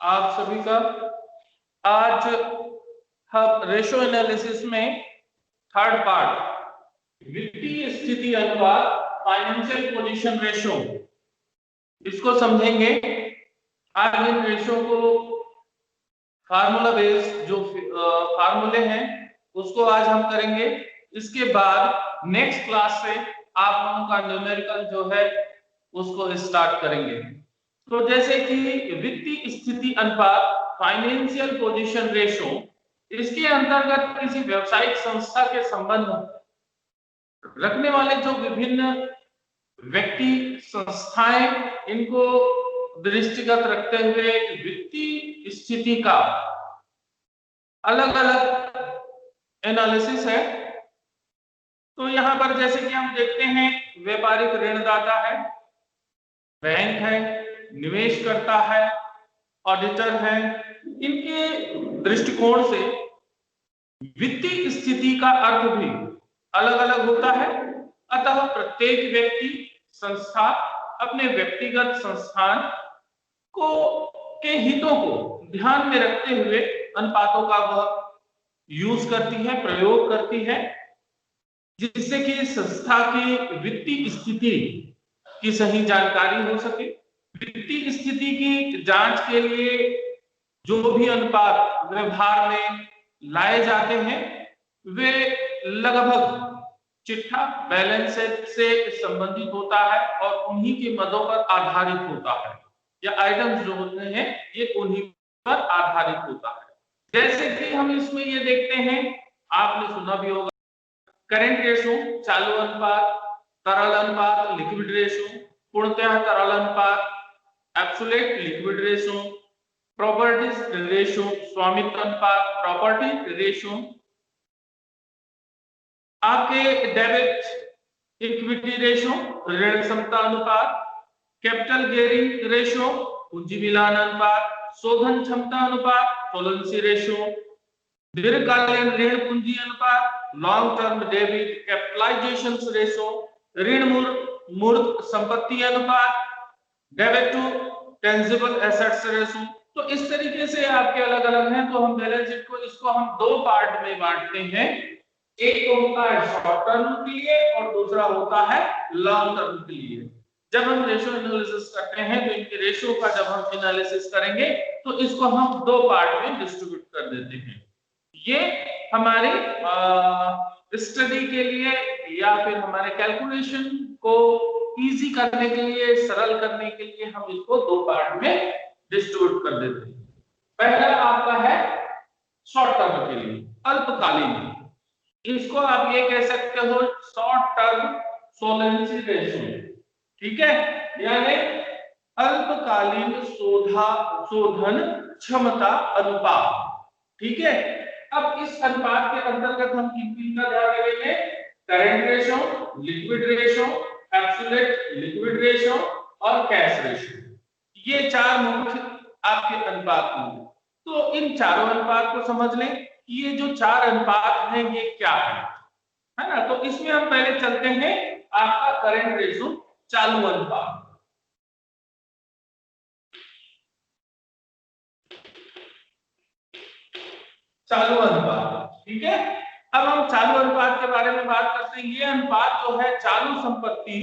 आप सभी का। आज हम रेशो एनालिसिस में थर्ड पार्ट वित्तीय स्थिति अनुपात फाइनेंशियल पोजीशन रेशो इसको समझेंगे। आज इन रेशो को फार्मूला बेस्ड जो फार्मूले हैं उसको आज हम करेंगे। इसके बाद नेक्स्ट क्लास से आप लोगों का न्यूमेरिकल जो है उसको स्टार्ट करेंगे। तो जैसे कि वित्तीय स्थिति अनुपात फाइनेंशियल पोजीशन रेशो, इसके अंतर्गत किसी व्यावसायिक संस्था के संबंध रखने वाले जो विभिन्न व्यक्ति संस्थाएं, इनको दृष्टिगत रखते हुए वित्तीय स्थिति का अलग अलग एनालिसिस है। तो यहां पर जैसे कि हम देखते हैं, व्यापारिक ऋणदाता है, बैंक है, निवेश करता है, ऑडिटर है। इनके दृष्टिकोण से वित्तीय स्थिति का अर्थ भी अलग अलग होता है। अतः प्रत्येक व्यक्ति संस्था अपने व्यक्तिगत संस्थान को के हितों को ध्यान में रखते हुए अनुपातों का वह यूज करती है, प्रयोग करती है, जिससे कि संस्था की वित्तीय स्थिति की सही जानकारी हो सके। वित्तीय स्थिति की जांच के लिए जो भी अनुपात व्यवहार में लाए जाते हैं वे लगभग चिट्ठा बैलेंस शीट से संबंधित होता है और उन्हीं के मदों पर आधारित होता है, या आइटम्स जो होते हैं ये उन्हीं पर आधारित होता है। जैसे कि हम इसमें ये देखते हैं, आपने सुना भी होगा करेंट रेशो, चालू अनुपात, तरल अनुपात, लिक्विड रेशो, पूर्णतः तरल अनुपात, absolute liquid ratio, properties ratio, स्वामित्व अनुपात, प्रॉपर्टी रेशो, आपके डेबिट इक्विटी रेशो, ऋण क्षमता अनुपात, कैपिटल गियरिंग रेशो, पूंजी मिलान अनुपात, शोधन क्षमता अनुपात, सोलेंसी रेशो, दीर्घकालीन ऋण पूंजी अनुपात, long term debit capitalization ratio, ऋण मूर्त संपत्ति अनुपात, debit to tangible assets ratio. तो इस तरीके से आपके अलग अलग हैं। तो हम बैलेंस शीट को इसको हम दो पार्ट में बांटते हैं, एक तो होता है शॉर्ट टर्म के लिए और दूसरा होता है लॉन्ग टर्म के लिए। जब हम रेशो एनालिसिस करते हैं तो इनके रेशो का जब हम एनालिसिस करेंगे तो इसको हम दो पार्ट में डिस्ट्रीब्यूट कर देते हैं। ये हमारे स्टडी के लिए या फिर हमारे कैलकुलेशन को इजी करने के लिए, सरल करने के लिए हम इसको दो पार्ट में डिस्ट्रीब्यूट कर देते हैं। पहला आपका है शॉर्ट टर्म के लिए, अल्पकालीन। इसको आप ये कह सकते हो शॉर्ट टर्म सोलेंसी रेशो, ठीक है, यानी अल्पकालीन शोधन क्षमता अनुपात, ठीक है। अब इस अनुपात के अंतर्गत हम किन का ध्यान रखेंगे? Current ratio, liquid ratio, absolute liquid ratio और कैश रेशो। ये चार मुख्य आपके अनुपात होंगे। तो इन चारों अनुपात को समझ लें कि ये जो चार अनुपात हैं ये क्या है ना। तो इसमें हम पहले चलते हैं आपका करेंट रेशो, चालू अनुपात। चालू अनुपात, ठीक है। अब हम चालू अनुपात के बारे में बात करते हैं। ये अनुपात जो है चालू संपत्ति,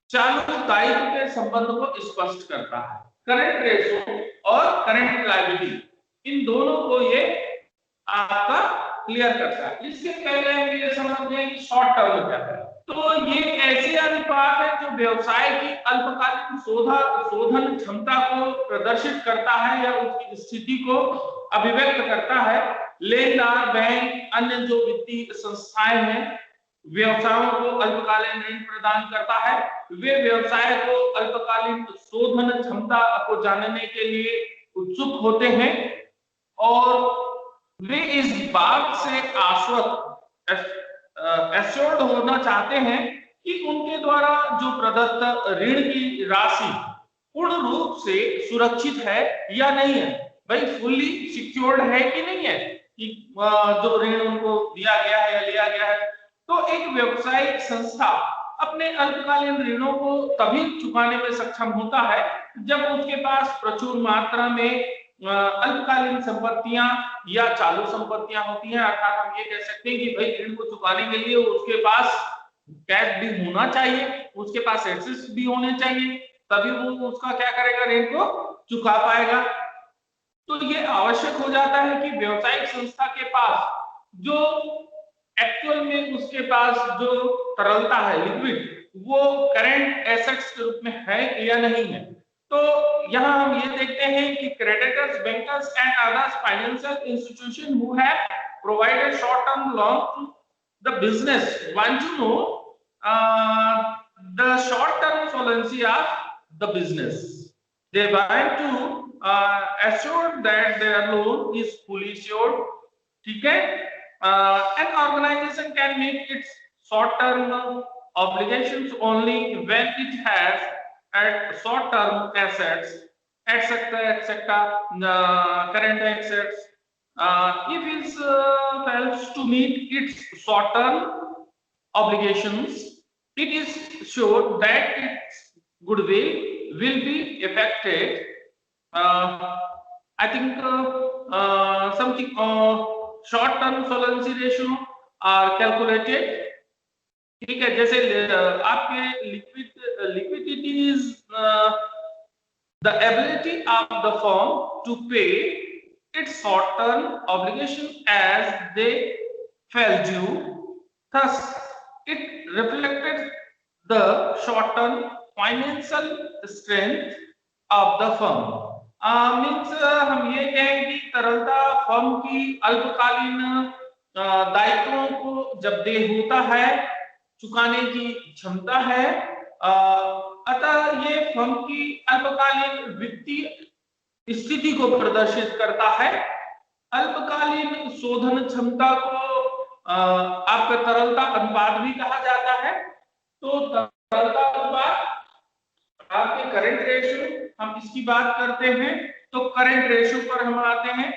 चालू दायित्व के संबंध को स्पष्ट करता है। करंट रेशो और करंट लायबिलिटी, इन दोनों को ये आपका क्लियर करता है। इससे पहले हम ये समझते कि शॉर्ट टर्म क्या है। तो ये ऐसे अनुपात है जो व्यवसाय की अल्पकालीन शोधन क्षमता को प्रदर्शित करता है या उसकी स्थिति को अभिव्यक्त करता है। लेनदार, बैंक, अन्य जो वित्तीय संस्थाएं हैं, व्यवसायों को अल्पकालीन ऋण प्रदान करता है। वे व्यवसाय को अल्पकालीन शोधन क्षमता को जानने के लिए उत्सुक होते हैं और वे इस बात से एश्योर्ड होना चाहते हैं कि उनके द्वारा जो प्रदत्त ऋण की राशि पूर्ण रूप से सुरक्षित है या नहीं है, भाई फुल्ली सिक्योर्ड है कि नहीं है, कि जो ऋण उनको दिया गया है या लिया गया है। तो एक व्यवसायिक संस्था अपने अल्पकालीन ऋणों को तभी चुकाने में सक्षम होता है जब उसके पास प्रचुर मात्रा में अल्पकालीन संपत्तियां या चालू संपत्तियां होती हैं, अर्थात हम ये कह सकते हैं कि भाई ऋण को चुकाने के लिए उसके पास कैश भी होना चाहिए, उसके पास एसेट्स भी होने चाहिए, तभी वो उसका क्या करेगा, ऋण को चुका पाएगा। तो ये आवश्यक हो जाता है कि व्यवसायिक संस्था के पास जो एक्चुअल में उसके पास जो तरलता है, लिक्विड, वो करंट एसेट्स के रूप में है या नहीं है। तो यहां हम ये देखते हैं कि creditors, bankers and others financial institution who have provided short term loan to the business want to know the short term solvency of the business. They want to assure that their loan is fully assured. ठीक है, an organization can make its short term obligations only when it has at short term assets, etc., current assets. If it fails to meet its short term obligations, it is sure that its goodwill will be affected. I think something short term solvency ratio are calculated. ठीक है, जैसे आपके liquidity is the ability of the firm to pay its short term obligation as they fell due. Thus it reflected the short term financial strength of the firm. Means हम ये कहें कि तरलता firm की अल्पकालीन दायित्वों को जब देय होता है, चुकाने की क्षमता है, अतः ये फर्म की अल्पकालीन वित्तीय स्थिति को प्रदर्शित करता है। अल्पकालीन शोधन क्षमता को आपका तरलता अनुपात भी कहा जाता है। तो तरलता अनुपात आपके करंट रेशियो, हम इसकी बात करते हैं तो करंट रेशियो पर हम आते हैं।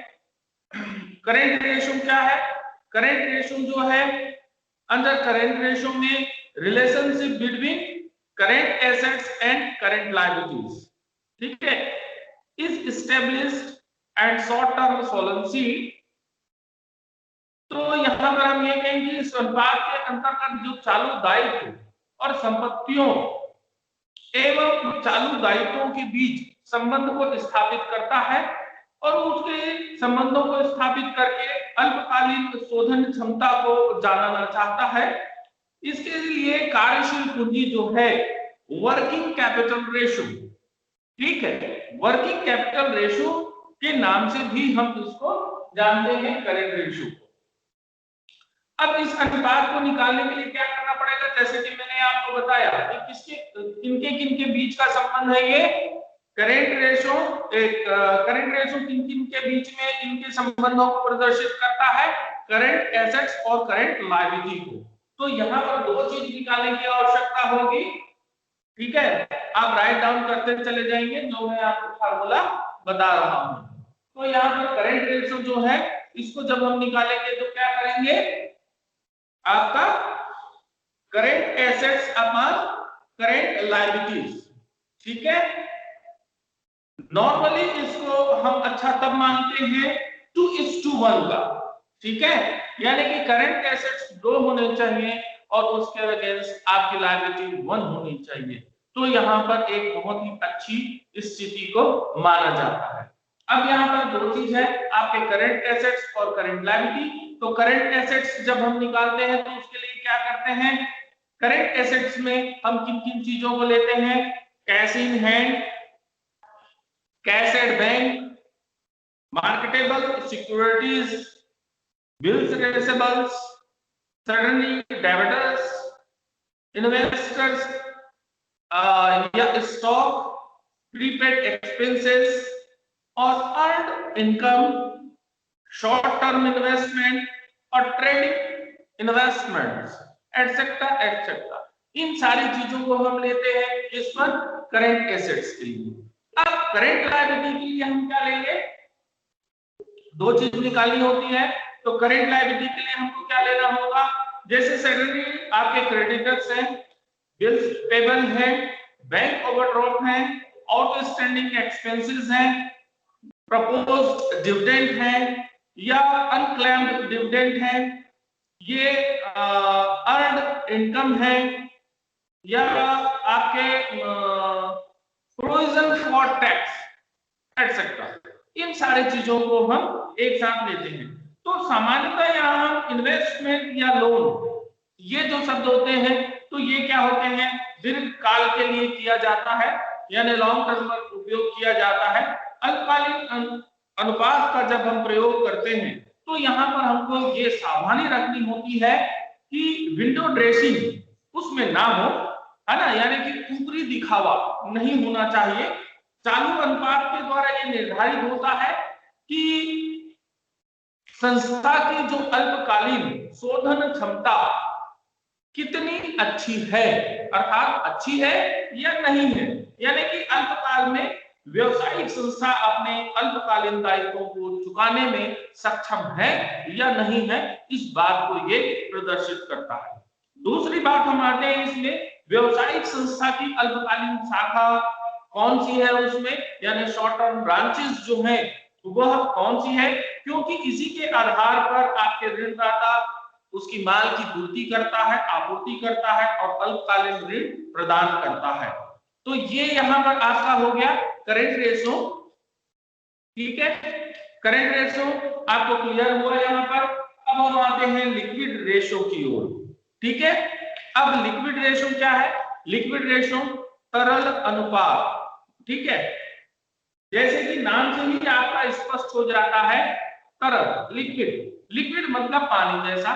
करंट रेशियो क्या है? करंट रेशियो जो है, अंडर करंट रेशियो में relationship between current assets and current liabilities, ठीक है, is established and short term solvency. तो यहां पर हम ये कहेंगे इस अनुपात के अंतर्गत जो चालू दायित्व और संपत्तियों एवं चालू दायित्वों के बीच संबंध को स्थापित करता है और उसके संबंधों को स्थापित करके अल्पकालीन शोधन क्षमता को जानना चाहता है। इसके लिए कार्यशील पूंजी जो है, वर्किंग कैपिटल रेशियो, ठीक है, वर्किंग कैपिटल रेशियो के नाम से भी हम इसको जानते हैं, करंट रेशियो। अब इस अनुपात को निकालने के लिए क्या करना पड़ेगा? जैसे कि मैंने आपको बताया कि किनके बीच का संबंध है ये करंट रेशियो। करंट रेशियो किन के बीच में इनके संबंधों को प्रदर्शित करता है, करंट एसेट्स और करंट लायबिलिटी को। तो यहाँ पर दो चीज निकालने की आवश्यकता होगी, ठीक है, आप राइट डाउन करते चले जाएंगे जो मैं आपको फार्मूला बता रहा हूं। तो यहाँ पर करंट रेशियो जो है, इसको जब हम निकालेंगे तो क्या करेंगे, आपका current assets upon current liabilities, ठीक है। नॉर्मली इसको हम अच्छा तब मानते हैं 2:1 का, ठीक है, यानी कि करंट एसेट्स 2 होने चाहिए और उसके अगेंस्ट आपकी लायबिलिटी 1 होनी चाहिए। तो यहाँ पर एक बहुत ही अच्छी स्थिति को माना जाता है। अब यहाँ पर दो चीज है, आपके करंट एसेट्स और करंट लायबिलिटी। तो करंट एसेट्स जब हम निकालते हैं तो उसके लिए क्या करते हैं, करंट एसेट्स में हम किन किन चीजों को लेते हैं, cash in hand, cash at bank, marketable securities, bills receivables, suddenly debtors, investors या स्टॉक, प्रीपेड एक्सपेंसेस और earned income, short term investment और ट्रेडिंग इन्वेस्टमेंट्स, एटसेट्रा एटसेट्रा। इन सारी चीजों को हम लेते हैं इस पर करंट एसेट्स के लिए। अब करंट लायबिलिटी के लिए हम क्या लेंगे, दो चीज निकालनी होती है। तो करंट लायबिलिटी के लिए हमको क्या लेना होगा, जैसे सैलरी आपके क्रेडिटर्स हैं, बिल्स पेबल है, बैंक ओवरड्राफ्ट है, आउटस्टैंडिंग एक्सपेंसेस हैं, प्रपोज्ड डिविडेंड है या अनक्लेम्ड डिविडेंड है, ये अर्न्ड इनकम है या आपके प्रोविजन फॉर टैक्स एटसेट्रा, इन सारी चीजों को हम एक साथ लेते हैं। तो सामान्यतः यहाँ हम इन्वेस्टमेंट या लोन, ये जो शब्द होते हैं तो ये क्या होते हैं, दीर्घ काल के लिए किया जाता है, यानी लॉन्ग टर्म पर उपयोग किया जाता है। अल्पकालीन अनुपात का जब हम प्रयोग करते हैं तो यहाँ पर हमको ये सावधानी रखनी होती है कि विंडो ड्रेसिंग उसमें ना हो, है ना, यानी कि ऊपरी दिखावा नहीं होना चाहिए। चालू अनुपात के द्वारा ये निर्धारित होता है कि संस्था की जो अल्पकालीन शोधन क्षमता कितनी अच्छी है, अर्थात अच्छी है या नहीं है, यानी कि अल्पकाल में व्यवसायिक संस्था अपने अल्पकालीन दायित्वों को चुकाने में सक्षम है या नहीं है, इस बात को ये प्रदर्शित करता है। दूसरी बात हम आते हैं इसमें, व्यवसायिक संस्था की अल्पकालीन शाखा कौन सी है उसमें, यानी शॉर्ट टर्म ब्रांचेस जो है वह कौन सी है, क्योंकि इसी के आधार पर आपके ऋणदाता उसकी माल की पूर्ति करता है, आपूर्ति करता है और अल्पकालीन ऋण प्रदान करता है। तो ये यहाँ पर आपका हो गया करेंट रेशो, ठीक है, करेंट रेशो आपको क्लियर हुआ यहाँ पर। अब हम आते हैं लिक्विड रेशो की ओर, ठीक है। अब लिक्विड रेशो क्या है, लिक्विड रेशो तरल अनुपात, ठीक है, जैसे कि नाम से ही आपका स्पष्ट हो जाता है, तरल लिक्विड, लिक्विड मतलब पानी जैसा,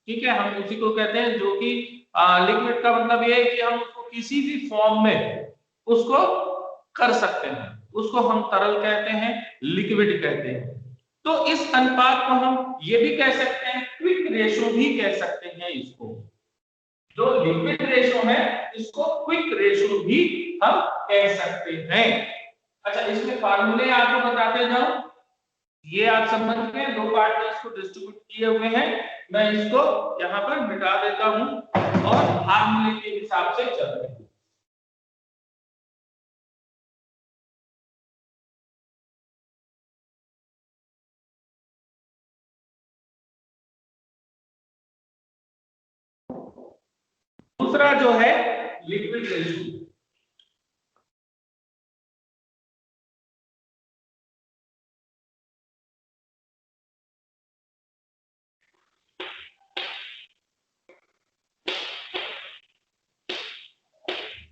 ठीक है, हम उसी को कहते हैं जो कि लिक्विड का मतलब ये है कि हम उसको किसी भी फॉर्म में उसको कर सकते हैं, उसको हम तरल कहते हैं, लिक्विड कहते हैं। तो इस अनुपात को हम ये भी कह सकते हैं, क्विक रेशो भी कह सकते हैं इसको, जो लिक्विड रेशो है इसको क्विक रेशो भी हम कह सकते हैं। अच्छा, इसमें फार्मूले आपको बताते जाऊं, ये आप समझ गए, दो पार्ट में इसको डिस्ट्रीब्यूट किए हुए हैं, मैं इसको यहाँ पर मिटा देता हूं और फार्मूले के हिसाब से चल रहे हैं। दूसरा जो है लिक्विड रेशो,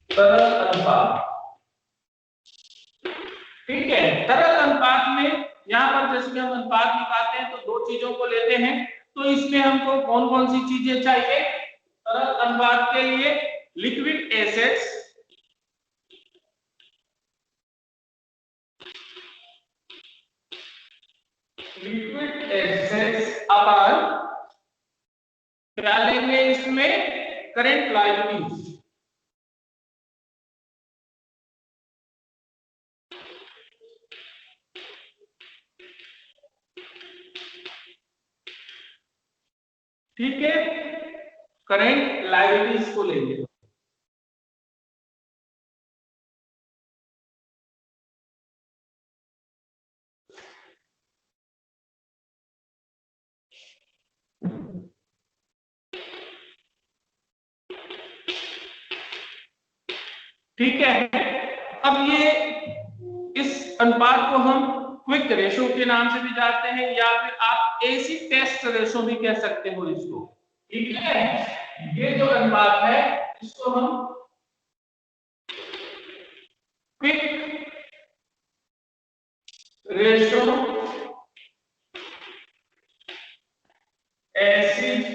तरल अनुपात, ठीक है। तरल अनुपात में यहाँ पर जैसे हम अनुपात निकालते हैं तो दो चीजों को लेते हैं, तो इसमें हमको कौन कौन सी चीजें चाहिए तरल अनुपात के लिए, लिक्विड एसेट्स, लिक्विड एसेट्स अपन क्या लेंगे इसमें, करंट लायबिलिटीज, ठीक है, करंट लायबिलिटीज को लेंगे। ठीक है, अब ये इस अनुपात को हम क्विक रेशो के नाम से भी जानते हैं या फिर आप एसी टेस्ट रेशो भी कह सकते हो इसको, ठीक है। ये जो अनुपात है इसको हम quick ratio acid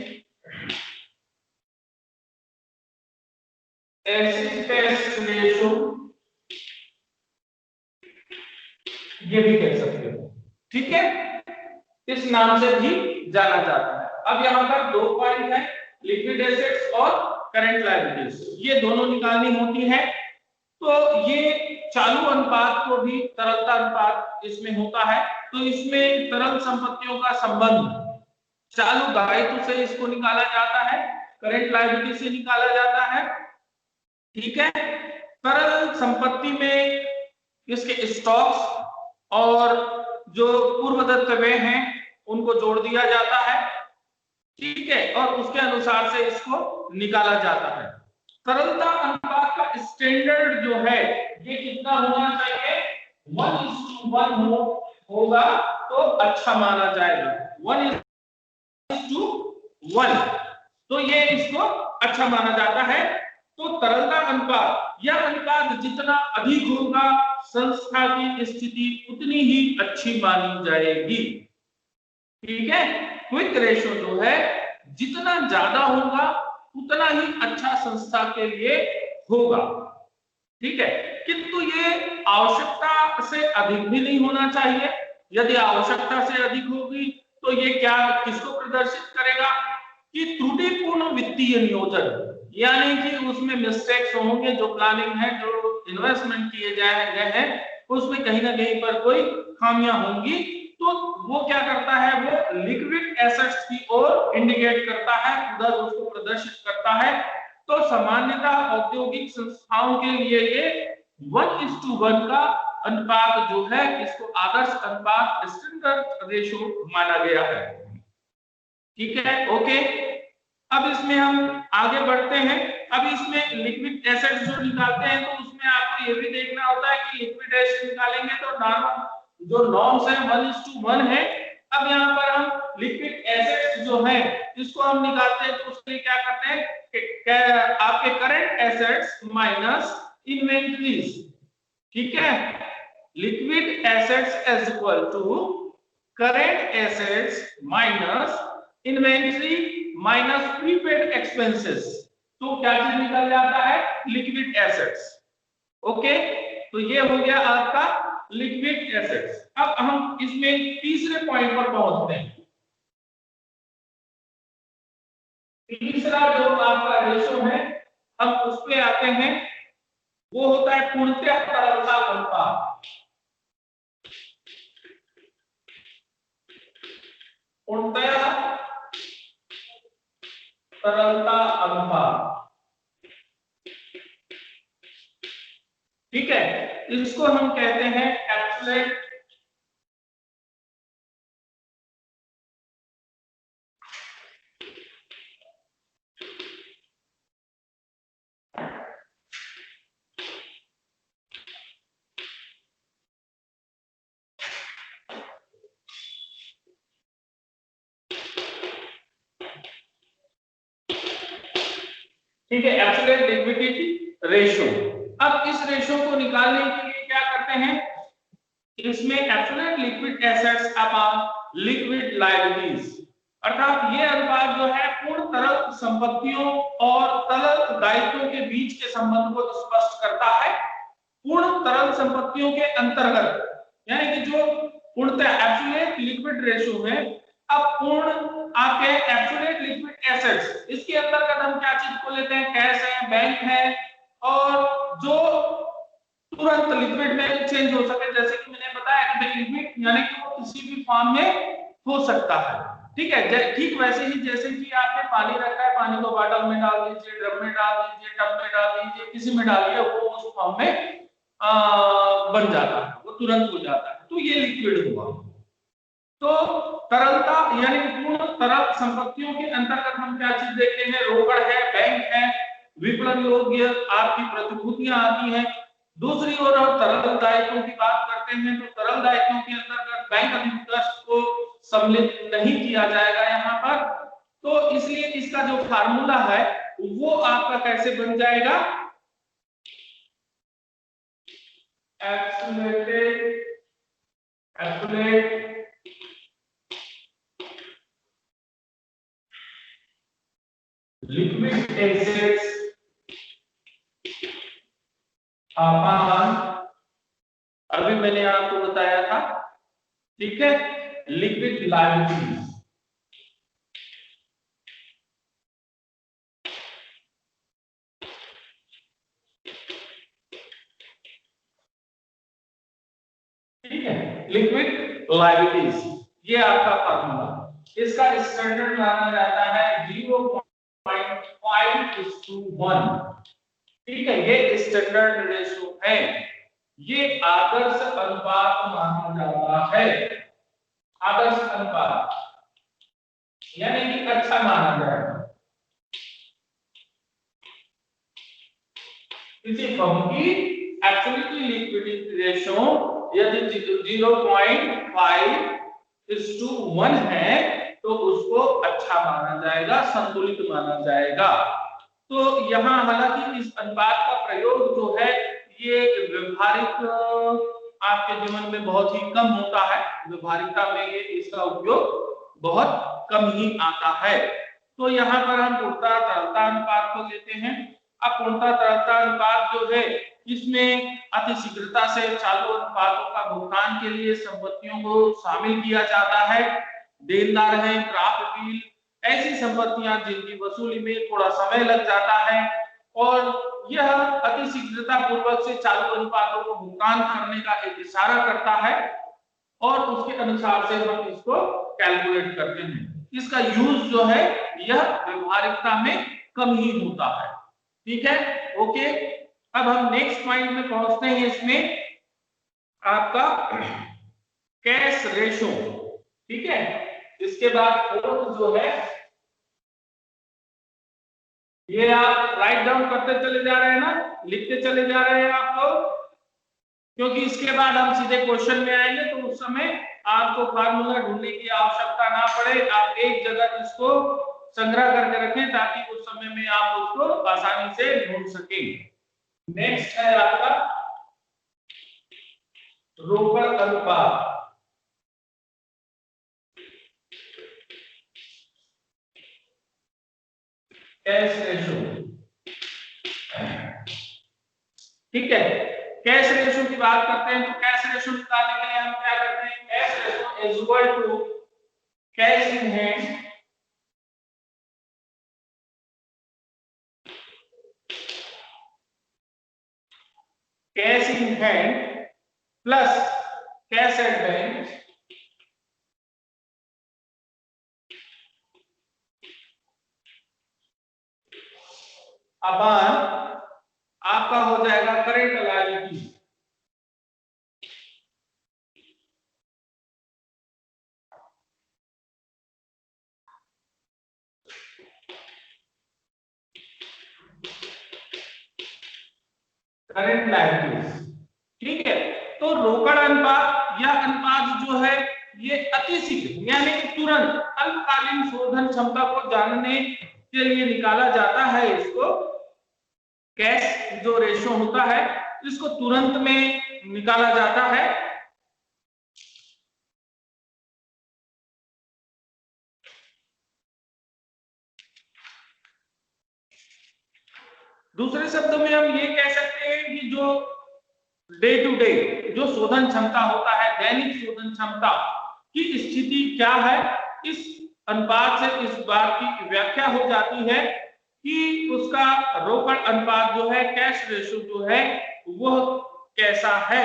test ratio ये भी कह सकते हो, ठीक है, इस नाम से भी जाना जाता है। अब यहाँ पर दो पॉइंट है, लिक्विड एसेट्स और करंट लायबिलिटीज, ये दोनों निकालनी होती है। तो ये चालू अनुपात को भी तरलता अनुपात इसमें होता है, तो इसमें तरल संपत्तियों का संबंध चालू दायित्व से इसको निकाला जाता है, करंट लायबिलिटी से निकाला जाता है, ठीक है। तरल संपत्ति में इसके स्टॉक्स, और जो पूर्वदत्त व्यय हैं उनको जोड़ दिया जाता है, ठीक है, और उसके अनुसार से इसको निकाला जाता है। तरलता अनुपात का स्टैंडर्ड जो है ये कितना होना चाहिए, 1:1 होगा तो अच्छा माना जाएगा, 1:1, तो ये इसको अच्छा माना जाता है। तो तरलता अनुपात, यह अनुपात जितना अधिक होगा संस्था की स्थिति उतनी ही अच्छी मानी जाएगी, ठीक है। क्विक रेशो जो है जितना ज्यादा होगा उतना ही अच्छा संस्था के लिए होगा, ठीक है। किंतु ये आवश्यकता से अधिक भी नहीं होना चाहिए। यदि आवश्यकता से अधिक होगी तो ये क्या किसको प्रदर्शित करेगा कि त्रुटिपूर्ण वित्तीय नियोजन, यानी कि उसमें मिस्टेक्स होंगे, जो प्लानिंग है, जो इन्वेस्टमेंट किए गए हैं उसमें कहीं ना कहीं पर कोई खामियां होंगी, तो वो क्या करता है, वो लिक्विड एसेट्स की ओर इंडिकेट करता है, उधर उसको प्रदर्शित करता है। तो सामान्यतः औद्योगिक संस्थाओं के लिए ये 1:1 का अनुपात जो है इसको आदर्श अनुपात, स्टैंडर्ड रेशो माना गया है, ठीक है, ओके। अब इसमें हम आगे बढ़ते हैं। अब इसमें लिक्विड एसेट्स जो निकालते हैं तो उसमें आपको ये भी देखना होता है कि लिक्विड एसेट्स निकालेंगे तो नॉर्मल जो नॉर्म्स है 1:1 है। अब यहाँ पर हम लिक्विड एसेट्स जो है इसको हम निकालते हैं तो उसके लिए क्या करते हैं, आपके करंट एसेट्स माइनस इन्वेंटरीज, ठीक है। Liquid assets is equal to current assets minus inventory minus prepaid expenses, तो क्या चीज निकल जाता है, लिक्विड एसेट्स, ओके। तो ये हो गया आपका लिक्विड एसेट्स। अब हम इसमें तीसरे पॉइंट पर पहुंचते हैं। तीसरा जो आपका रेशो है हम उस पे आते हैं, वो होता है पूर्णतः तरलता अनुपात। पूर्णतः तरलता अनुपात, ठीक है। इसको हम कहते हैं एब्सोल्यूट ठीक है, एब्सोल्यूट लिक्विडिटी रेशो। अब इस रेशो को निकालने के लिए क्या करते हैं, इसमें absolute liquid assets upon liquid liabilities, अर्थात ये अनुपात जो है पूर्ण तरल संपत्तियों और तरल दायित्वों के बीच के संबंध को स्पष्ट करता है। पूर्ण तरल संपत्तियों के अंतर्गत, यानी कि जो पूर्णतः एब्सोल्यूट लिक्विड रेशो है, अब पूर्ण आपके एब्सोल्यूट लिक्विड एसेट्स, इसके अंतर्गत हम क्या चीज को लेते हैं, कैश है, बैंक है, और जो तुरंत लिक्विड में चेंज हो सके, जैसे कि मैंने बताया कि लिक्विड यानी कि वो किसी भी फॉर्म में हो सकता है, ठीक है। ठीक वैसे ही जैसे कि आपने पानी रखा है, पानी को बॉटल में डाल दीजिए, ड्रम में डाल दीजिए, टब में डाल दीजिए, किसी में डालिए, वो उस फॉर्म में बन जाता है, वो तुरंत हो जाता है, तो ये लिक्विड हुआ। तो तरलता यानी पूर्ण तरल संपत्तियों के अंतर्गत हम क्या चीज देखते हैं, रोकड़ है, बैंक है, विपणन योग्य आपकी प्रतिभूतियां आती हैं। दूसरी ओर हम तरल दायित्वों की बात करते हैं तो तरल दायित्वों के अंतर्गत बैंक अधिवितरण को सम्मिलित नहीं किया जाएगा यहाँ पर, तो इसलिए इसका जो फार्मूला है वो आपका कैसे बन जाएगा, एब्सोल्यूट लिक्विड एसेट्स अपॉन, अभी मैंने आपको बताया था, ठीक है, लिक्विड लायबिलिटीज, ठीक है, लिक्विड लायबिलिटीज, ये आपका फार्मूला। इसका स्टैंडर्ड माना जाता है 0.5:1, ठीक है, ये स्टैंडर्ड रेशो है ये आदर्श अनुपात माना जाता है। आदर्श अनुपात यानी कि अच्छा माना जाएगा। किसी फर्म की एब्सोल्यूटली लिक्विडिटी रेशो यदि 0.5:1 है तो उसको अच्छा माना जाएगा, संतुलित माना जाएगा। तो यहाँ हालांकि इस अनुपात का प्रयोग जो है ये व्यवहारिक आपके जीवन में बहुत ही कम होता है। व्यवहारिकता में ये इसका उपयोग बहुत कम ही आता है। तो यहाँ पर हम पूर्णता तरलता अनुपात को लेते हैं। अब पूर्णता तरलता अनुपात जो है इसमें अतिशीघ्रता से चालू अनुपातों का भुगतान के लिए संपत्तियों को शामिल किया जाता है। देनदार है, प्राप्त बिल, ऐसी संपत्तियां जिनकी वसूली में थोड़ा समय लग जाता है और यह अतिशीघ्रता पूर्वक से चालू अनुपातों को भुगतान करने का एक इशारा करता है और उसके अनुसार से हम इसको कैलकुलेट करते हैं। इसका यूज जो है यह व्यवहारिकता में कम ही होता है। ठीक है, ओके। अब हम नेक्स्ट पॉइंट में पहुंचते हैं। इसमें आपका कैश रेशो, ठीक है। इसके बाद फोर्थ जो है ये आप राइट डाउन करते चले जा रहे हैं ना, लिखते चले जा रहे हैं आप लोग, क्योंकि इसके बाद हम सीधे क्वेश्चन में आएंगे तो उस समय आपको फार्मूला ढूंढने की आवश्यकता ना पड़े। आप एक जगह इसको संग्रह करके रखें ताकि उस समय में आप उसको आसानी से ढूंढ सकें। नेक्स्ट है आपका रोकड़ अनुपात। कैश रेशो, ठीक है। कैश रेशो की बात करते हैं तो कैश रेशो निकालने के लिए हम क्या करते हैं, cash ratio is equal to cash in hand plus cash at bank upon आपका हो जाएगा करेंट लायबिलिटी। करेंट लायबिलिटीज, ठीक है। तो रोकड़ अनुपात या अनुपात जो है ये अतिशीघ्र यानी कि तुरंत अल्पकालीन शोधन क्षमता को जानने के लिए निकाला जाता है। इसको कैश जो रेशो होता है इसको तुरंत में निकाला जाता है। दूसरे शब्दों में हम ये कह सकते हैं कि जो डे टू डे जो शोधन क्षमता होता है, दैनिक शोधन क्षमता की स्थिति क्या है, इस अनुपात से इस बात की व्याख्या हो जाती है कि उसका रोकड़ अनुपात जो है, कैश रेशो जो है वह कैसा है।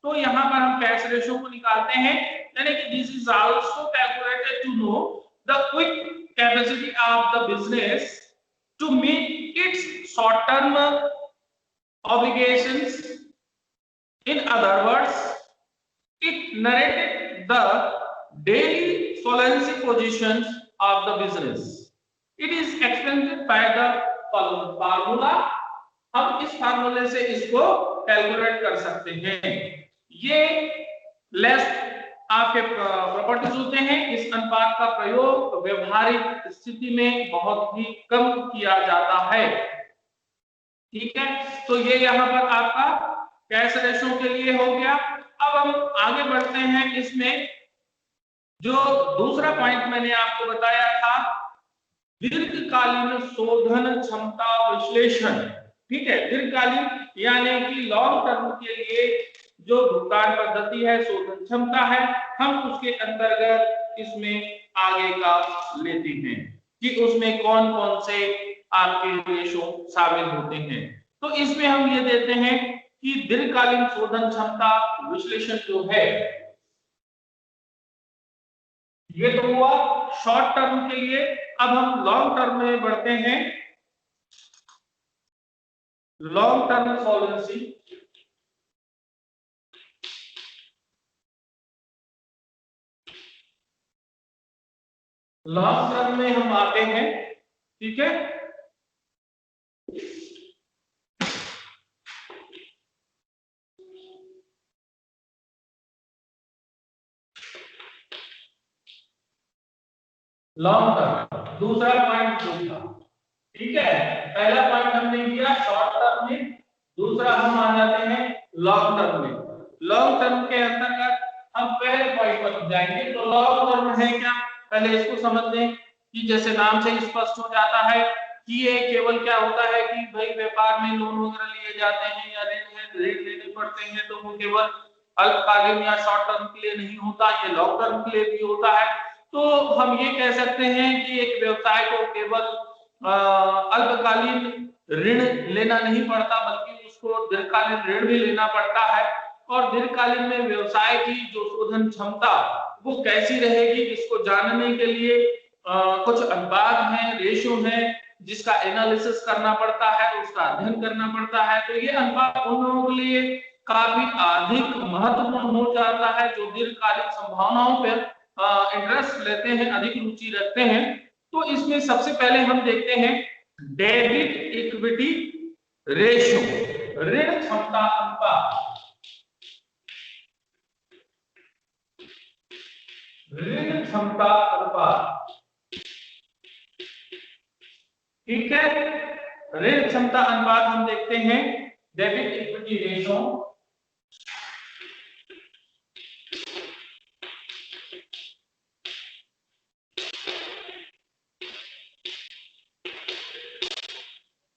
तो यहाँ पर हम कैश रेशो को निकालते हैं, यानी कि this is also calculated to know the quick capacity of the business to meet its short-term obligations. In other words, it narrated the daily solvency positions of the business. It is explained by the following formula. हम इस फार्मूले से इसको calculate कर सकते हैं। ये less आपके प्रॉपर्टीज होते हैं। इस अनुपात का प्रयोग व्यवहारिक स्थिति में बहुत ही कम किया जाता है। ठीक है, तो ये यहाँ पर आपका कैश रेशो के लिए हो गया। अब हम आगे बढ़ते हैं। इसमें जो दूसरा पॉइंट मैंने आपको बताया था, दीर्घकालीन शोधन क्षमता विश्लेषण। ठीक है, दीर्घकालीन यानी कि लॉन्ग टर्म के लिए जो भुगतान पद्धति है, शोधन क्षमता है, हम उसके अंतर्गत इसमें आगे का लेते हैं कि उसमें कौन कौन से आपके रेशो शामिल होते हैं। तो इसमें हम ये देते हैं कि दीर्घकालीन शोधन क्षमता विश्लेषण जो है ये तो हुआ शॉर्ट टर्म के लिए। अब हम लॉन्ग टर्म में बढ़ते हैं। Long term solvency long term में हम आते हैं, ठीक है। लॉन्ग टर्म दूसरा पॉइंट जो था, ठीक है। पहला पॉइंट हमने किया शॉर्ट टर्म में, दूसरा हम आ जाते हैं लॉन्ग टर्म में। लॉन्ग टर्म के अंतर्गत हम पहले पॉइंट पर जाएंगे। तो लॉन्ग टर्म है क्या, पहले इसको समझ लें कि जैसे नाम से स्पष्ट हो जाता है कि ये केवल क्या होता है कि भाई व्यापार में लोन वगैरह लिए जाते हैं या ऋण लेने पड़ते हैं, तो वो केवल अल्पकालीन या शॉर्ट टर्म के लिए नहीं होता, ये लॉन्ग टर्म के लिए भी होता है। तो हम ये कह सकते हैं कि एक व्यवसाय को केवल अल्पकालीन ऋण लेना नहीं पड़ता, बल्कि उसको दीर्घकालीन ऋण भी लेना पड़ता है। और दीर्घकालीन में व्यवसाय की जो शोधन क्षमता वो कैसी रहेगी, इसको जानने के लिए कुछ अनुपात हैं, रेशियो हैं, जिसका एनालिसिस करना पड़ता है, उसका अध्ययन करना पड़ता है। तो ये अनुपात उन लोगों के लिए काफी अधिक महत्वपूर्ण हो जाता है जो दीर्घकालिक संभावनाओं पर इंटरेस्ट लेते हैं, अधिक रुचि रखते हैं। तो इसमें सबसे पहले हम देखते हैं डेबिट इक्विटी रेशियो, ऋण क्षमता अनुपात। ऋण क्षमता अनुपात, ठीक है। ऋण क्षमता अनुपात हम देखते हैं डेबिट इक्विटी रेशियो।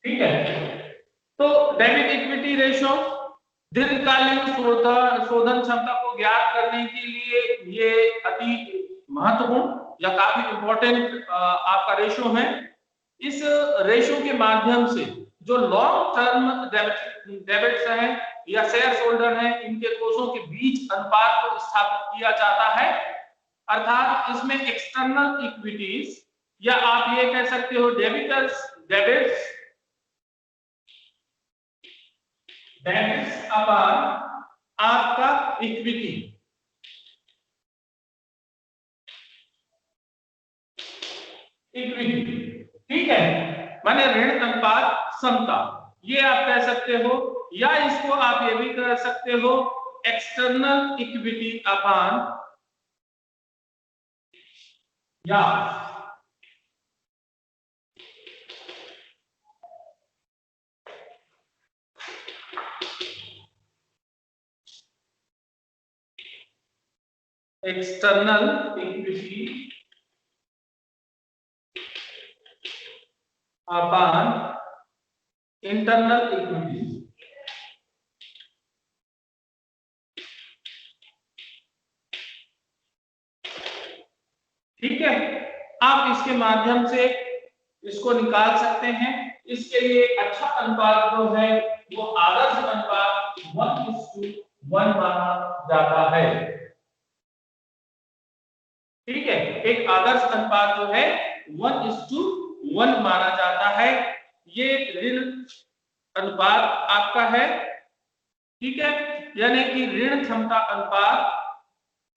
ठीक है, तो डेबिट इक्विटी रेशियो दीर्घकालीन शोधन क्षमता को ज्ञात करने के लिए ये अति महत्वपूर्ण या काफी इंपॉर्टेंट आपका रेशियो है। इस रेशियो के माध्यम से जो लॉन्ग टर्म डेबिट्स हैं या शेयर होल्डर हैं, इनके कोषों के बीच अनुपात को स्थापित किया जाता है। अर्थात इसमें एक्सटर्नल इक्विटीज या आप ये कह सकते हो डेबिट्स अपॉन आपका इक्विटी, ठीक है, माने ऋण अनुपात समता, ये आप कह सकते हो। या इसको आप ये भी कह सकते हो एक्सटर्नल इक्विटी अपॉन या external equity upon internal equity. ठीक है, आप इसके माध्यम से इसको निकाल सकते हैं। इसके लिए अच्छा अनुपात जो है वो आदर्श अनुपात 1:1 माना जाता है। ठीक है, एक आदर्श अनुपात जो है 1:1 माना जाता है। ये ऋण अनुपात आपका है, ठीक है, यानी कि ऋण क्षमता अनुपात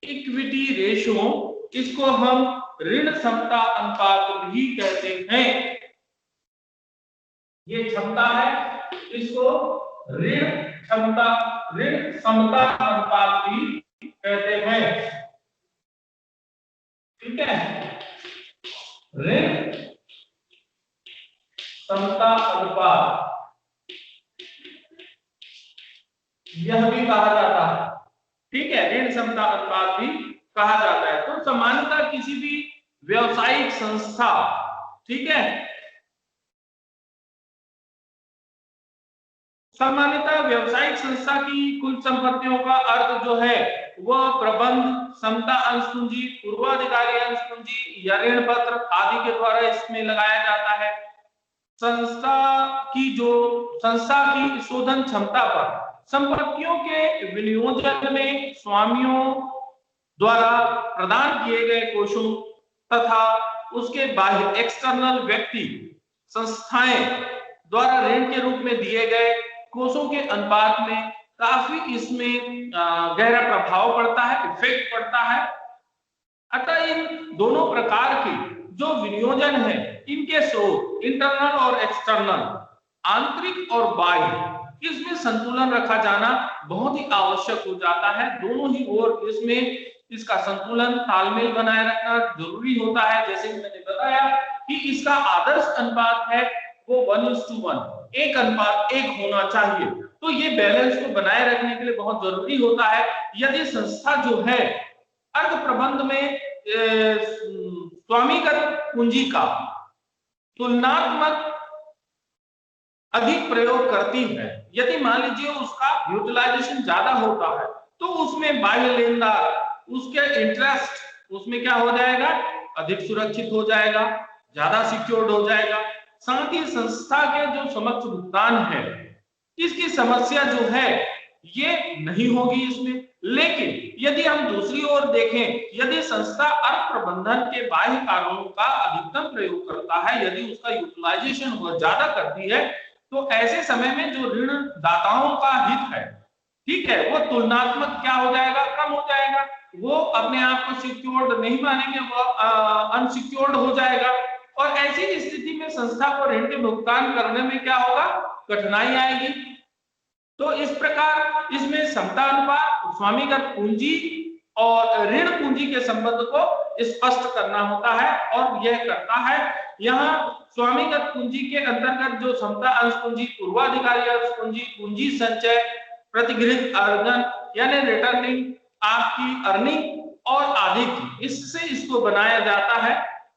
इक्विटी रेशियो, इसको हम ऋण क्षमता अनुपात भी कहते हैं। ये क्षमता है, इसको ऋण क्षमता अनुपात भी कहते हैं। ठीक है, ऋण क्षमता अनुपात यह भी कहा जाता है। ठीक है, ऋण क्षमता अनुपात भी कहा जाता है। तो सामान्यतः किसी भी व्यावसायिक संस्था, ठीक है, सामान्यतः व्यावसायिक संस्था की कुल संपत्तियों का अर्थ जो है वह प्रबंध, समता अंश पूंजी, पूर्वाधिकारी अंश पूंजी या ऋण पत्र आदि के द्वारा इसमें लगाया जाता है। संस्था की शोधन क्षमता पर संपत्तियों के विनियोजन में स्वामियों द्वारा प्रदान किए गए कोषों तथा उसके बाह्य एक्सटर्नल व्यक्ति संस्थाएं द्वारा ऋण के रूप में दिए गए कोषों के अनुपात में काफी इसमें गहरा प्रभाव पड़ता है, इफेक्ट पड़ता है। अतः इन दोनों प्रकार की जो विनियोजन है इनके स्रोत इंटरनल और एक्सटर्नल, आंतरिक और बाह्य, इसमें संतुलन रखा जाना बहुत ही आवश्यक हो जाता है। दोनों ही ओर इसमें इसका संतुलन तालमेल बनाए रखना जरूरी होता है। जैसे कि मैंने बताया कि इसका आदर्श अनुपात है वो 1:1, 1:1 होना चाहिए। तो ये बैलेंस को बनाए रखने के लिए बहुत जरूरी होता है। यदि संस्था जो है अर्थ प्रबंध में स्वामीगत पूंजी का तुलनात्मक अधिक प्रयोग करती है, यदि मान लीजिए उसका यूटिलाइजेशन ज्यादा होता है, तो उसमें बाह्य लेनदार, उसके इंटरेस्ट उसमें क्या हो जाएगा, अधिक सुरक्षित हो जाएगा, ज्यादा सिक्योर्ड हो जाएगा। साथ ही संस्था के जो समक्ष भुगतान है इसकी समस्या जो है ये नहीं होगी इसमें। लेकिन यदि हम दूसरी ओर देखें, यदि संस्था अर्थ प्रबंधन के बाह्य कारणों का अधिकतम प्रयोग करता है, यदि उसका यूटिलाइजेशन बहुत ज्यादा करती है, तो ऐसे समय में जो ऋण दाताओं का हित है, ठीक है, वो तुलनात्मक क्या हो जाएगा, कम हो जाएगा। वो अपने आप को सिक्योर्ड नहीं मानेंगे, वो अनसिक्योर्ड हो जाएगा। और ऐसी स्थिति में संस्था को ऋण के भुगतान करने में क्या होगा, कठिनाई आएगी। तो इस प्रकार इसमें समता अनुपात, स्वामीगत पूंजी और ऋण पूंजी के संबंध को स्पष्ट करना होता है और यह करता है। यहाँ स्वामीगत पूंजी के अंतर्गत जो समता अंश पूंजी, पूर्वाधिकारी अंश पूंजी, पूंजी संचय, प्रतिगृहित अर्जन यानी रिटर्निंग, आपकी अर्निंग और आदि की, इससे इसको बनाया जाता है।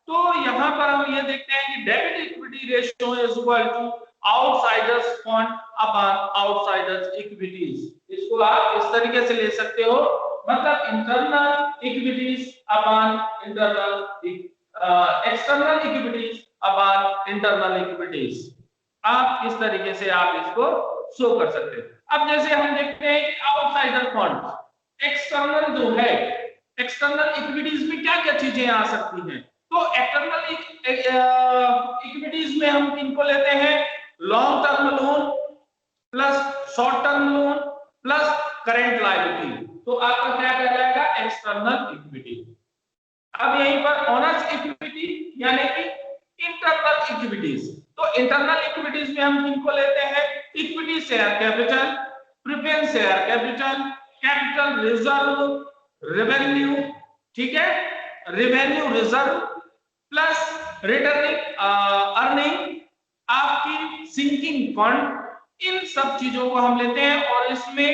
तो यहाँ पर हम ये देखते हैं कि debit equity ratio is equal to outsiders fund upon outsiders equities. इसको आप इस तरीके से ले सकते हो, मतलब internal equities upon internal, external equities upon internal equities. आप इस तरीके से आप इसको शो कर सकते हैं। अब जैसे हम देखते हैं कि आउटसाइडर फंड, एक्सटर्नल जो है, एक्सटर्नल इक्विटीज में क्या क्या चीजें आ सकती हैं। तो एक्सटर्नल इक्विटीज में हम किनको लेते हैं, long term loan plus short term loan plus current liability, तो आपका क्या कहलाएगा, एक्सटर्नल इक्विटी। अब यहीं पर ओनर्स इक्विटी यानी कि इंटरनल इक्विटीज, तो इंटरनल इक्विटीज में हम किनको लेते हैं, equity share capital, preference share capital, capital reserve, revenue, ठीक है, revenue reserve plus returning earning, आपकी सिंकिंग फंड, इन सब चीजों को हम लेते हैं। और इसमें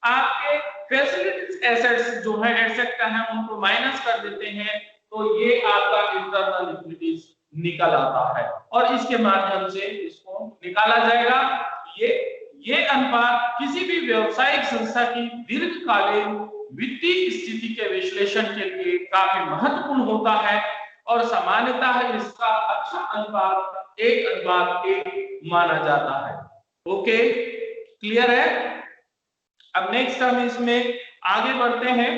आपके फैसिलिटीज एसेट्स जो है, एसेट का है, उनको माइनस कर देते हैं, तो ये आपका इंटरनल लिक्विडिटीज निकल आता है और इसके माध्यम से इसको निकाला जाएगा। ये अनुपात किसी भी व्यावसायिक संस्था की दीर्घकालीन वित्तीय स्थिति के विश्लेषण के लिए काफी महत्वपूर्ण होता है और सामान्यतः इसका अच्छा अनुपात 1:1 माना जाता है। ओके, क्लियर है। अब नेक्स्ट हम इसमें आगे बढ़ते हैं।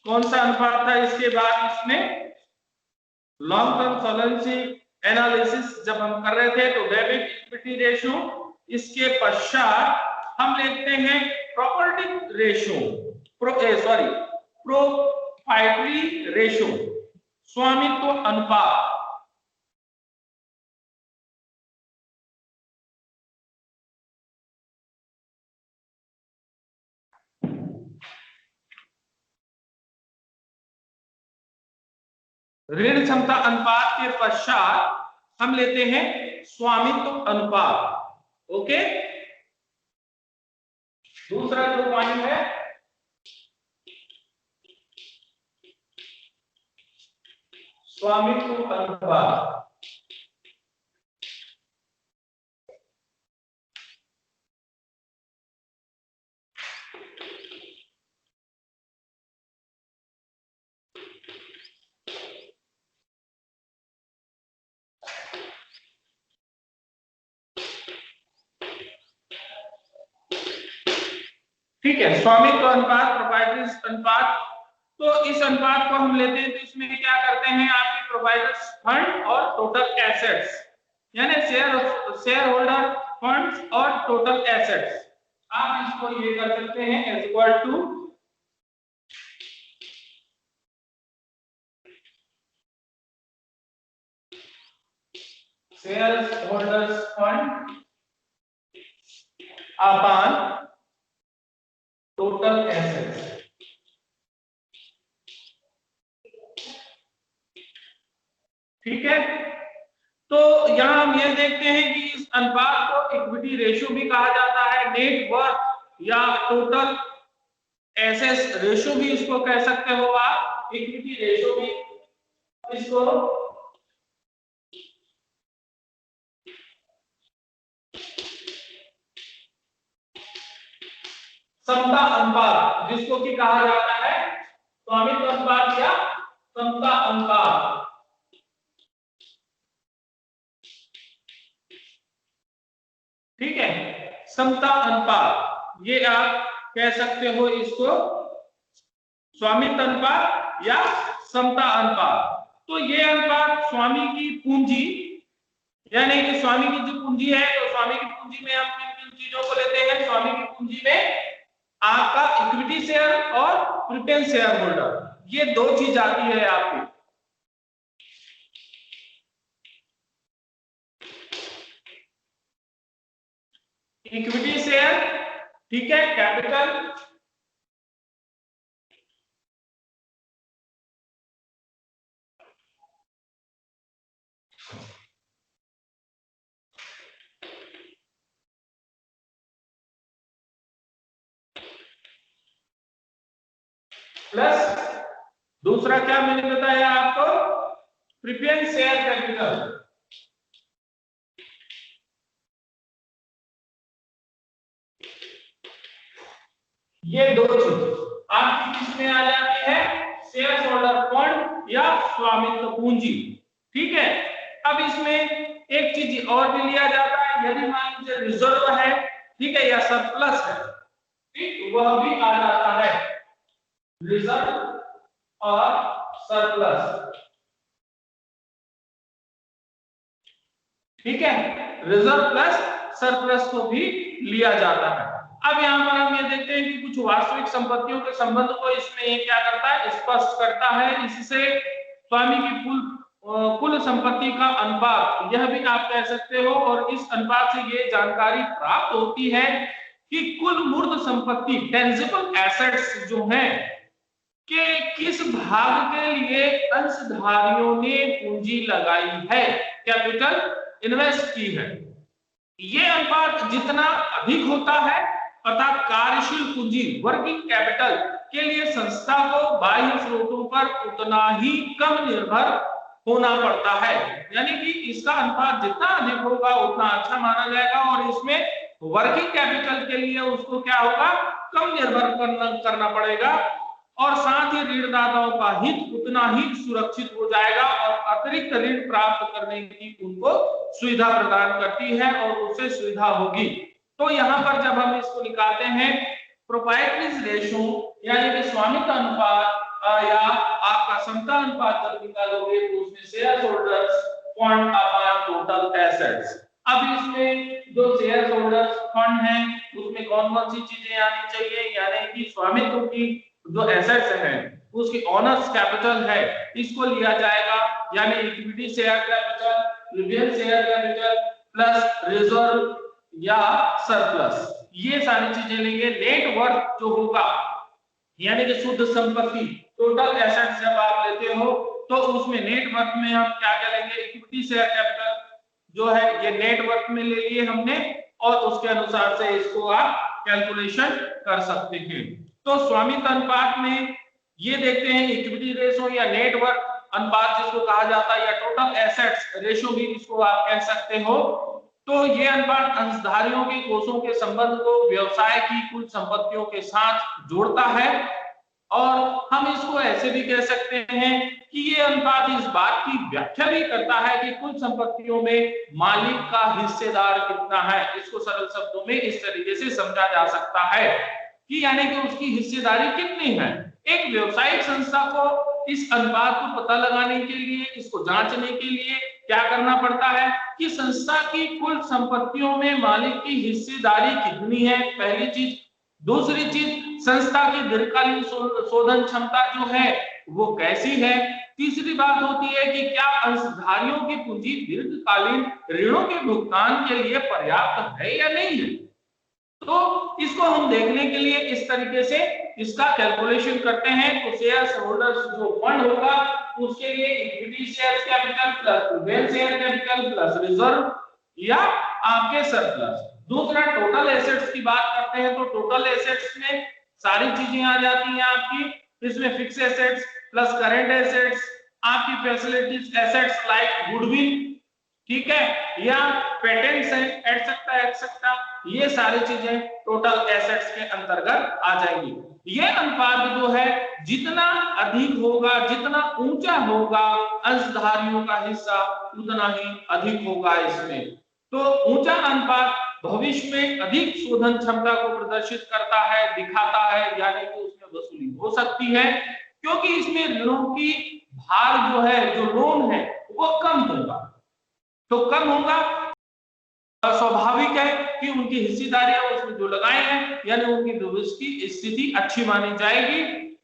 कौन सा अनुपात था इसके बाद, इसमें लॉन्ग टर्म सॉल्वेंसी एनालिसिस जब हम कर रहे थे तो डेबिट इक्विटी रेशियो, इसके पश्चात हम लेते हैं प्रॉपर्टी रेशियो, प्रोप्राइटरी रेशियो, स्वामित्व अनुपात। ऋण क्षमता अनुपात के पश्चात हम लेते हैं स्वामित्व अनुपात। ओके, दूसरा जो पॉइंट है स्वामित्व अनुपात। ठीक है, स्वामित्व अनुपात, प्रोप्राइटरी अनुपात। तो इस अनुपात को हम लेते हैं तो इसमें क्या करते हैं, आपके प्रोवाइडर्स फंड और टोटल एसेट्स, यानी शेयर होल्डर फंड्स और टोटल एसेट्स। आप इसको ये कर सकते हैं is equal to shareholders fund upon total assets. ठीक है, तो यहां हम ये देखते हैं कि इस अनुपात को इक्विटी रेशियो भी कहा जाता है, नेट वर्थ या टोटल एसेट्स रेशियो भी इसको कह सकते हो आप, इक्विटी रेशियो भी इसको समता अनुपात जिसको कि कहा जाता है स्वामित्व अनुपात या समता अनुपात। ठीक है, समता अनुपात ये आप कह सकते हो इसको स्वामित्व अनुपात या समता अनुपात। तो ये अनुपात स्वामी की पूंजी यानी कि स्वामी की जो पूंजी है, तो स्वामी की पूंजी में हम किन किन चीजों को लेते हैं? स्वामी की पूंजी में आपका इक्विटी शेयर और प्रेफरेंस शेयर होल्डर, ये दो चीज आती है आपकी। इक्विटी शेयर, ठीक है, कैपिटल प्लस दूसरा क्या मैंने बताया आपको? Preference share capital. ये दो चीज आपकी किसमें आ जाती है? शेयर होल्डर फंड या स्वामित्व पूंजी। ठीक है, अब इसमें एक चीज और भी लिया जाता है, यदि मान लीजिए रिजर्व है, ठीक है, या सरप्लस है, ठीक, वह भी आ जाता है, रिजर्व और सरप्लस। ठीक है, रिजर्व प्लस सरप्लस को भी लिया जाता है। अब यहाँ पर हम ये देखते हैं कि कुछ वास्तविक संपत्तियों के संबंध को इसमें ये क्या करता है? स्पष्ट करता है। इससे स्वामी की कुल संपत्ति का अनुपात, यह भी आप कह सकते हो, और इस अनुपात से ये जानकारी प्राप्त होती है कि कुल मूर्त संपत्ति टेंजिबल एसेट्स जो हैं कि किस भाग के लिए अंशधारियों ने पूंजी लगाई है, कैपिटल इन्वेस्ट की है। ये अनुपात जितना अधिक होता है अर्थात कार्यशील पूंजी वर्किंग कैपिटल के लिए संस्था को बाह्य स्रोतों पर उतना ही कम निर्भर होना पड़ता है, यानी कि इसका अनुपात जितना अधिक होगा उतना अच्छा माना जाएगा, और इसमें वर्किंग कैपिटल के लिए उसको क्या होगा? कम निर्भर करना पड़ेगा, और साथ ही ऋणदाताओं का हित उतना ही सुरक्षित हो जाएगा और अतिरिक्त ऋण प्राप्त करने की उनको सुविधा प्रदान करती है और उससे सुविधा होगी। तो यहाँ पर जब हम इसको निकालते हैं प्रोप्राइटरीज रेशो यानी कि स्वामित्व अनुपात या आपका समता अनुपात जब निकालोगे तो उसमें share holders fund upon total assets. अब इसमें जो शेयर होल्डर्स फंड है उसमें कौन कौन सी चीजें आनी चाहिए, यानी कि स्वामित्व की जो एसेट्स हैं उसकी ऑनर्स कैपिटल है, इसको लिया जाएगा, यानी equity share capital, preference share capital plus reserve या सरप्लस, ये सारी चीजें लेंगे। नेट वर्थ जो होगा यानी कि शुद्ध संपत्ति टोटल एसेट्स जब आप लेते हो तो उसमें नेट वर्थ में हम क्या क्या लेंगे? इक्विटी शेयर कैपिटल जो है ये नेट वर्थ में ले लिए हमने, और उसके अनुसार से इसको आप कैलकुलेशन कर सकते हैं। तो स्वामित्व अनुपात में ये देखते हैं इक्विटी रेशो या नेट वर्थ अनुपात जिसको कहा जाता है, या टोटल एसेट्स रेशो भी इसको आप कह सकते हो। तो ये अनुपात अंशधारियों के कोषों के संबंध को व्यवसाय की कुल संपत्तियों के साथ जोड़ता है, और हम इसको ऐसे भी कह सकते हैं कि ये अनुपात इस बात की व्याख्या भी करता है कि कुल संपत्तियों में मालिक का हिस्सेदार कितना है। इसको सरल शब्दों में इस तरीके से समझा जा सकता है कि यानी कि उसकी हिस्सेदारी कितनी है। एक व्यावसायिक संस्था को इस अनुपात को पता लगाने के लिए, इसको जांचने के लिए क्या करना पड़ता है कि संस्था की कुल संपत्तियों में मालिक की हिस्सेदारी कितनी है, पहली चीज। दूसरी चीज, संस्था की दीर्घकालीन शोधन क्षमता जो है वो कैसी है। तीसरी बात होती है कि क्या अंशधारियों की पूंजी दीर्घकालीन ऋणों के भुगतान के लिए पर्याप्त है या नहीं है। तो इसको हम देखने के लिए इस तरीके से इसका कैलकुलेशन करते हैं। तो शेयर होल्डर्स जो फंड होगा उसके लिए equity share capital plus preference share capital plus reserve या आपके सरप्लस। दूसरा, टोटल एसेट्स की बात करते हैं तो टोटल एसेट्स में सारी चीजें आ जाती हैं आपकी। इसमें fix assets plus current assets, आपकी फैसिलिटीज एसेट्स लाइक गुडविल, ठीक है, या पेटेंट्स हैं, एटसेट्रा, ये सारी चीजें टोटल एसेट्स के अंतर्गत आ जाएंगी। ये अनुपात जो है जितना अधिक होगा, जितना ऊंचा होगा अंशधारियों का हिस्सा, उतना ही अधिक होगा इसमें। तो ऊंचा अनुपात भविष्य में अधिक शोधन क्षमता को प्रदर्शित करता है, दिखाता है, यानी कि उसमें वसूली हो सकती है, क्योंकि इसमें ऋणों की भार जो है, जो लोन है वो कम होगा। तो कम होगा, स्वाभाविक है कि उनकी हिस्सेदारियां उसमें जो लगाए हैं, यानी उनकी भविष्य की स्थिति अच्छी मानी जाएगी,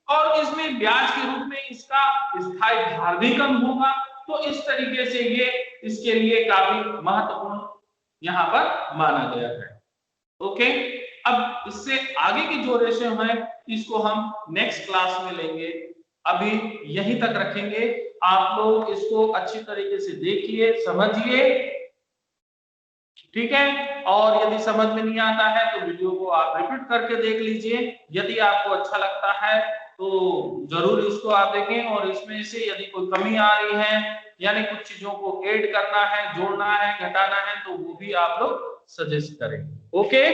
और इसमें ब्याज के रूप में इसका स्थायी भार भी कम होगा। तो इस तरीके से ये इसके लिए काफी महत्वपूर्ण यहाँ पर माना गया है। ओके, अब इससे आगे की जो रेशो है इसको हम नेक्स्ट क्लास में लेंगे, अभी यहीं तक रखेंगे। आप लोग इसको अच्छी तरीके से देखिए, समझिए, ठीक है। और यदि समझ में नहीं आता है तो वीडियो को आप रिपीट करके देख लीजिए। यदि आपको अच्छा लगता है तो जरूर इसको आप देखें, और इसमें से यदि कोई कमी आ रही है, यानी कुछ चीजों को ऐड करना है, जोड़ना है, घटाना है, तो वो भी आप लोग सजेस्ट करें। ओके।